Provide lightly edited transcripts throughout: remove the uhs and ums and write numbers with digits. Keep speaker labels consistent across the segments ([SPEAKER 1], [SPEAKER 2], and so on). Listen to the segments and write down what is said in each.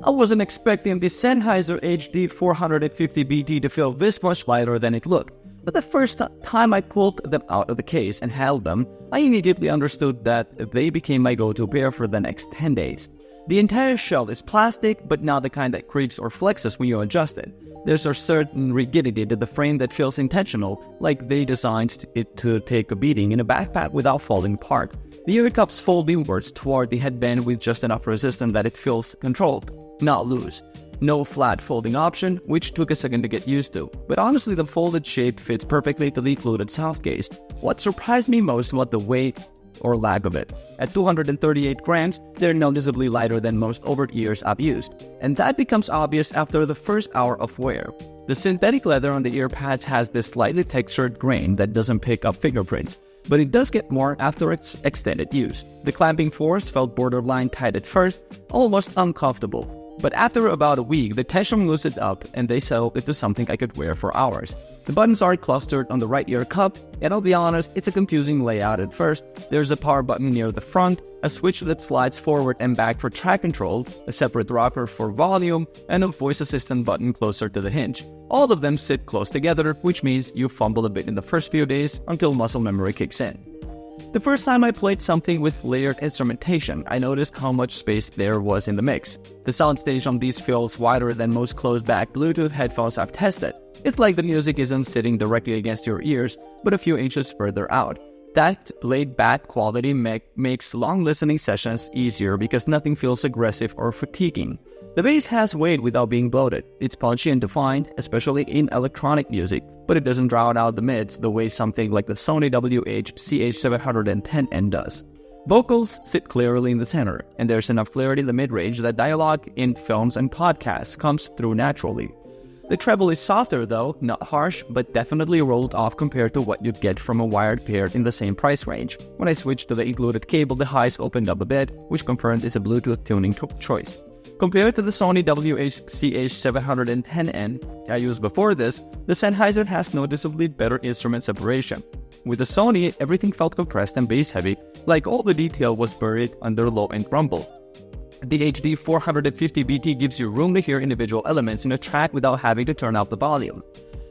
[SPEAKER 1] I wasn't expecting the Sennheiser HD 450BT to feel this much lighter than it looked, but the first time I pulled them out of the case and held them, I immediately understood that they became my go-to pair for the next 10 days. The entire shell is plastic, but not the kind that creaks or flexes when you adjust it. There's a certain rigidity to the frame that feels intentional, like they designed it to take a beating in a backpack without falling apart. The ear cups fold inwards toward the headband with just enough resistance that it feels controlled, not loose. No flat folding option, which took a second to get used to, but honestly the folded shape fits perfectly to the included sound case. What surprised me most was the weight or lack of it. At 238 grams, they're noticeably lighter than most over-ears I've used, and that becomes obvious after the first hour of wear. The synthetic leather on the ear pads has this slightly textured grain that doesn't pick up fingerprints, but it does get more after its extended use. The clamping force felt borderline tight at first, almost uncomfortable. But after about a week, the tension loosened up and they settled into something I could wear for hours. The buttons are clustered on the right ear cup, and I'll be honest, it's a confusing layout at first. There's a power button near the front, a switch that slides forward and back for track control, a separate rocker for volume, and a voice assistant button closer to the hinge. All of them sit close together, which means you fumble a bit in the first few days until muscle memory kicks in. The first time I played something with layered instrumentation, I noticed how much space there was in the mix. The soundstage on these feels wider than most closed-back Bluetooth headphones I've tested. It's like the music isn't sitting directly against your ears, but a few inches further out. That laid-back quality makes long listening sessions easier because nothing feels aggressive or fatiguing. The bass has weight without being bloated. It's punchy and defined, especially in electronic music, but it doesn't drown out the mids the way something like the Sony WH-CH710N does. Vocals sit clearly in the center, and there's enough clarity in the mid-range that dialogue in films and podcasts comes through naturally. The treble is softer though, not harsh, but definitely rolled off compared to what you'd get from a wired pair in the same price range. When I switched to the included cable, the highs opened up a bit, which confirmed it's a Bluetooth tuning choice. Compared to the Sony WH-CH710N I used before this, the Sennheiser has noticeably better instrument separation. With the Sony, everything felt compressed and bass-heavy, like all the detail was buried under low-end rumble. The HD 450BT gives you room to hear individual elements in a track without having to turn up the volume.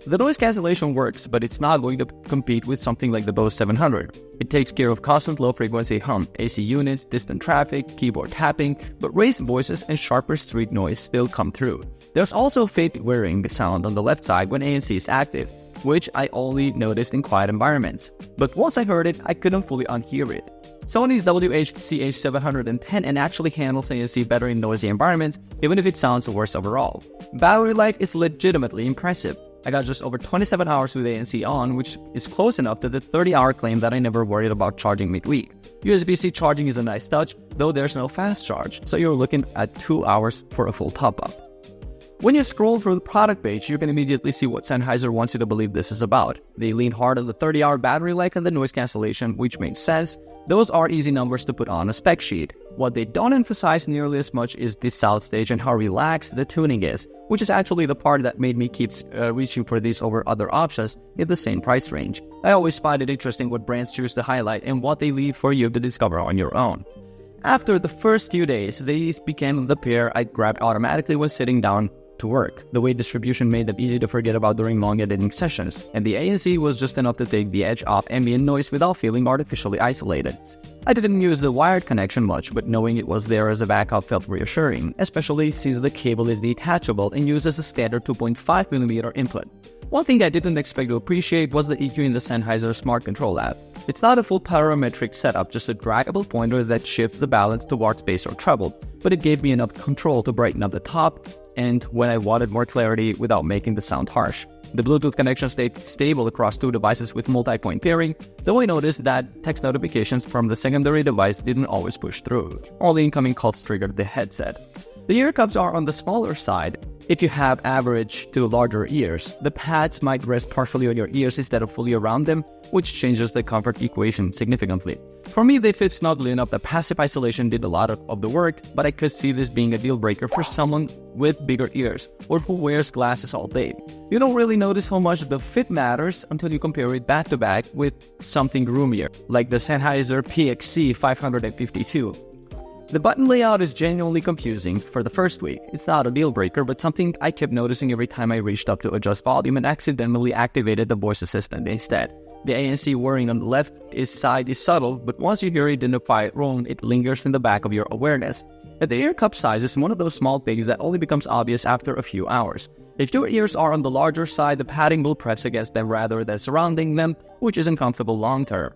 [SPEAKER 1] The noise cancellation works, but it's not going to compete with something like the Bose 700. It takes care of constant low-frequency hum, AC units, distant traffic, keyboard tapping, but raised voices and sharper street noise still come through. There's also faint whirring sound on the left side when ANC is active, which I only noticed in quiet environments. But once I heard it, I couldn't fully unhear it. Sony's WH-CH710N actually handles ANC better in noisy environments, even if it sounds worse overall. Battery life is legitimately impressive. I got just over 27 hours with ANC on, which is close enough to the 30-hour claim that I never worried about charging midweek. USB-C charging is a nice touch, though there's no fast charge, so you're looking at 2 hours for a full top-up. When you scroll through the product page, you can immediately see what Sennheiser wants you to believe this is about. They lean hard on the 30-hour battery life and the noise cancellation, which makes sense. Those are easy numbers to put on a spec sheet. What they don't emphasize nearly as much is the soundstage and how relaxed the tuning is, which is actually the part that made me keep reaching for these over other options in the same price range. I always find it interesting what brands choose to highlight and what they leave for you to discover on your own. After the first few days, these became the pair I grabbed automatically when sitting down to work. The weight distribution made them easy to forget about during long editing sessions, and the ANC was just enough to take the edge off ambient noise without feeling artificially isolated. I didn't use the wired connection much, but knowing it was there as a backup felt reassuring, especially since the cable is detachable and uses a standard 2.5mm input. One thing I didn't expect to appreciate was the EQ in the Sennheiser Smart Control app. It's not a full parametric setup, just a draggable pointer that shifts the balance towards bass or treble, but it gave me enough control to brighten up the top and when I wanted more clarity without making the sound harsh. The Bluetooth connection stayed stable across two devices with multi-point pairing, though I noticed that text notifications from the secondary device didn't always push through. Only incoming calls triggered the headset. The ear cups are on the smaller side. If you have average to larger ears, the pads might rest partially on your ears instead of fully around them, which changes the comfort equation significantly. For me, they fit snugly enough that passive isolation did a lot of the work, but I could see this being a deal breaker for someone with bigger ears or who wears glasses all day. You don't really notice how much the fit matters until you compare it back to back with something roomier, like the Sennheiser PXC 552. The button layout is genuinely confusing for the first week. It's not a deal breaker, but something I kept noticing every time I reached up to adjust volume and accidentally activated the voice assistant instead. The ANC whirring on the left side is subtle, but once you hear it in a quiet room, it lingers in the back of your awareness. And the ear cup size is one of those small things that only becomes obvious after a few hours. If your ears are on the larger side, the padding will press against them rather than surrounding them, which isn't comfortable long term.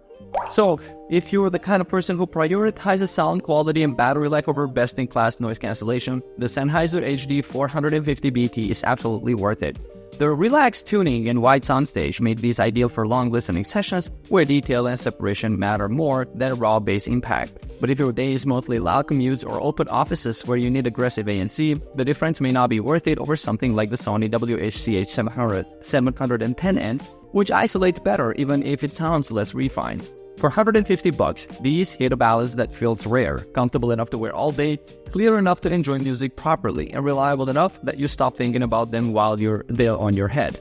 [SPEAKER 1] So, if you're the kind of person who prioritizes sound quality and battery life over best-in-class noise cancellation, the Sennheiser HD 450BT is absolutely worth it. The relaxed tuning and wide soundstage made these ideal for long listening sessions where detail and separation matter more than raw bass impact. But if your day is mostly loud commutes or open offices where you need aggressive ANC, the difference may not be worth it over something like the Sony WH-CH710N, which isolates better even if it sounds less refined. For $150, these hit a balance that feels rare, comfortable enough to wear all day, clear enough to enjoy music properly, and reliable enough that you stop thinking about them while they're on your head.